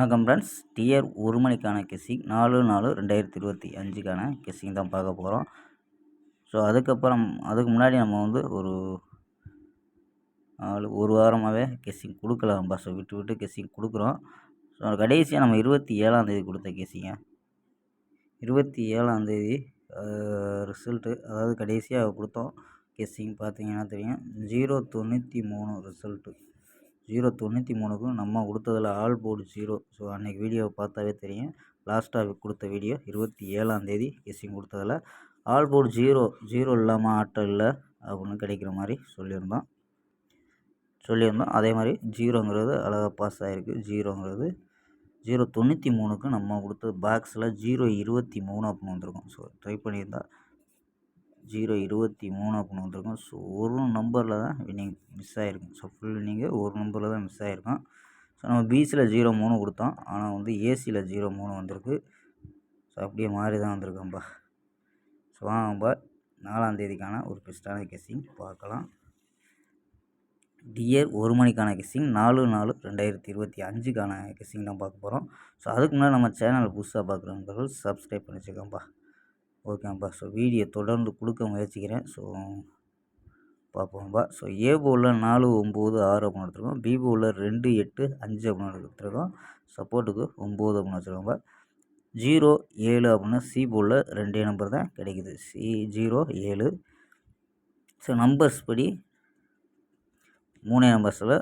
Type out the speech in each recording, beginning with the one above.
வணக்கம் friends. TR 1 மணிக்கான guessing 4/4/2025க்கான guessing தான் பார்க்க போகிறோம். ஸோ அதுக்கு முன்னாடி நம்ம ஒரு வாரமாகவே கெஸ்ஸிங் கொடுக்கலாம்பா. ஸோ விட்டு கெஸ்ஸிங் கொடுக்குறோம். ஸோ கடைசியாக நம்ம 27ஆந்தேதி கொடுத்த கெஸ்ஸிங்க 27ஆந்தேதி ரிசல்ட்டு, அதாவது கடைசியாக கொடுத்தோம் கெஸ்ஸிங் பார்த்தீங்கன்னா தெரியும். 093 ரிசல்ட்டு. 093க்கும் நம்ம கொடுத்ததில் ஆல் போர்டு 0. ஸோ அன்றைக்கி வீடியோவை பார்த்தாவே தெரியும். லாஸ்ட்டாக கொடுத்த வீடியோ 27ஆந்தேதி கெஸ்ஸிங் கொடுத்ததில் ஆல் போர்டு 0 இல்லாமல் ஆட்டம் இல்லை அப்படின்னு கிடைக்கிற மாதிரி சொல்லியிருந்தோம். அதே மாதிரி 0ங்கிறது அழகாக பாஸ் ஆகிருக்கு. 093க்கு நம்ம கொடுத்தது பாக்ஸில் 023 அப்படின்னு வந்திருக்கும். ஸோ ட்ரை பண்ணியிருந்தால் 023 அப்படின்னு வந்திருக்கும். ஸோ ஒரு நம்பரில் தான் வின்னிங் மிஸ் ஆகிருக்கும். ஸோ ஃபுல் வின்னிங்கு ஒரு நம்பரில் தான் மிஸ் ஆகிருக்கும். ஸோ நம்ம பிசியில் 03 கொடுத்தோம், ஆனால் ஏசியில் 03 வந்திருக்கு. ஸோ அப்படியே மாறி தான் வந்திருக்கோம்பா. ஸோ வாங்கப்பா 4ஆந்தேதிக்கான ஒரு பெஸ்ட்டான கெஸ்ஸிங் பார்க்கலாம். டிஆர் 1 மணிக்கான கெஸ்ஸிங் 4/4/2025க்கான கெஸ்ஸிங் தான் பார்க்க போகிறோம். ஸோ அதுக்கு முன்னாடி நம்ம சேனலை புதுசாக பார்க்குற நண்பர்கள் சப்ஸ்கிரைப் பண்ணி வச்சுக்கோம்பா. ஓகேப்பா. ஸோ வீடியோ தொடர்ந்து கொடுக்க முயற்சிக்கிறேன். ஸோ பார்ப்போம்பா. ஸோ ஏ போலில் 4, 9, 6 அப்படின்னு எடுத்துருக்கோம். பி போலில் 2, 8, 5 அப்படின்னு எடுத்துருக்கோம். சப்போர்ட்டுக்கு 9 அப்படின்னு வச்சுருக்கோம்பா. 0, 7 அப்படின்னா சி போலில் 2 நம்பர் தான் கிடைக்குது. சி 0, 7. ஸோ நம்பர்ஸ் படி 3 நம்பர்ஸில்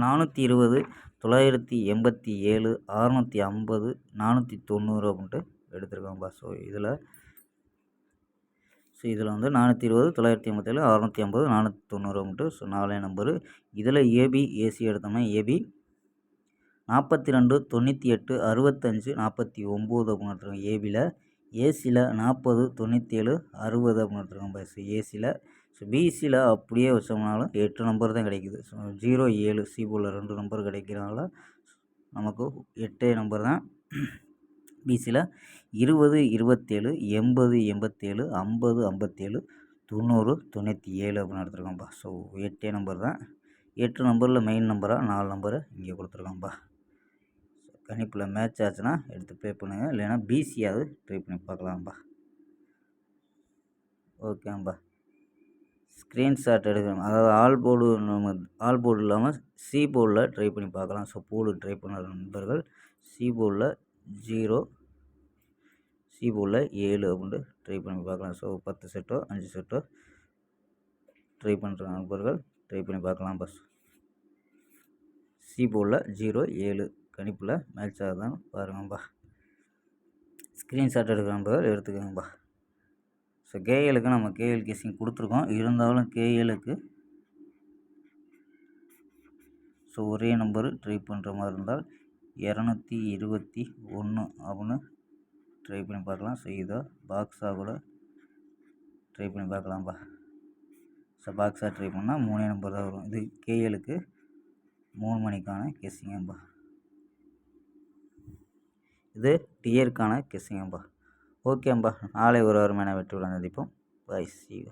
420, 987, 650, 490 அப்படின்ட்டு எடுத்துருக்கோம்பா. ஸோ இதில் 420, 987, 650, 490 அப்படின்ட்டு ஸோ 4 நம்பரு. இதில் ஏபி ஏசி எடுத்தோம்னா ஏபி 42, 98, 65, 49 அப்படின்னு எடுத்துருக்கோம் ஏபியில். ஏசியில் 40, 97, 60 அப்படின்னு எடுத்துருக்கோம்பா. ஸோ ஏசியில். ஸோ பிசியில் அப்படியே வச்சோம்னாலும் 8 நம்பர் தான் கிடைக்குது. ஸோ 0, 7 சி போல் 2 நம்பர் கிடைக்கிறனால நமக்கு 8 நம்பர் தான். பிசியில் 20, 27, 80, 87, 50, 57, 90, 97 அப்படின்னு எடுத்துருக்கோம்பா. ஸோ 8 நம்பர் தான். 8 நம்பரில் மெயின் நம்பராக 4 நம்பரை இங்கே கொடுத்துருக்கோம்பா. கணிப்பில் மேட்ச் ஆச்சுன்னா எடுத்து ப்ளே பண்ணுங்கள், இல்லைன்னா பிசியாவது ட்ரை பண்ணி பார்க்கலாம்பா. ஓகேம்பா. ஸ்க்ரீன்ஷாட் எடுக்கணும், அதாவது ஆல் போர்டு இல்லாமல் சி போர்டில் ட்ரை பண்ணி பார்க்கலாம். ஸோ போர்டு ட்ரை பண்ணுற நண்பர்கள் சி போர்டில் 0, சி போர்டில் 7 அப்படின்ட்டு ட்ரை பண்ணி பார்க்கலாம். ஸோ 10 செட்டோ 5 செட்டோ ட்ரை பண்ணுற நண்பர்கள் ட்ரை பண்ணி பார்க்கலாம். பஸ் சி போர்டில் 0, 7 கணிப்பில் மேட்ச் ஆகுதான்னு பாருங்கப்பா. ஸ்க்ரீன்ஷாட் எடுக்கிற நண்பர்கள் எடுத்துக்கோங்கப்பா. ஸோ கேஎலுக்கு நம்ம கேஎல் கெஸ்ஸிங் கொடுத்துருக்கோம். இருந்தாலும் கேஎலுக்கு ஸோ ஒரே நம்பரு ட்ரை பண்ணுற மாதிரி இருந்தால் 221 அப்படின்னு ட்ரை பண்ணி பார்க்கலாம். ஸோ இதை பாக்ஸாக கூட ட்ரை பண்ணி பார்க்கலாம்ப்பா. ஸோ பாக்ஸாக ட்ரை பண்ணால் 3 நம்பர் தான் வரும். இது கேஎலுக்கு 3 மணிக்கான கெஸ்ஸிங்கப்பா. இது டிஆருக்கான கெஸ்ஸிங்கப்பா. ஓகேம்பா. நாளை ஒரு அருமையான வெற்றியுடன் சந்திப்போம். பாய், see you.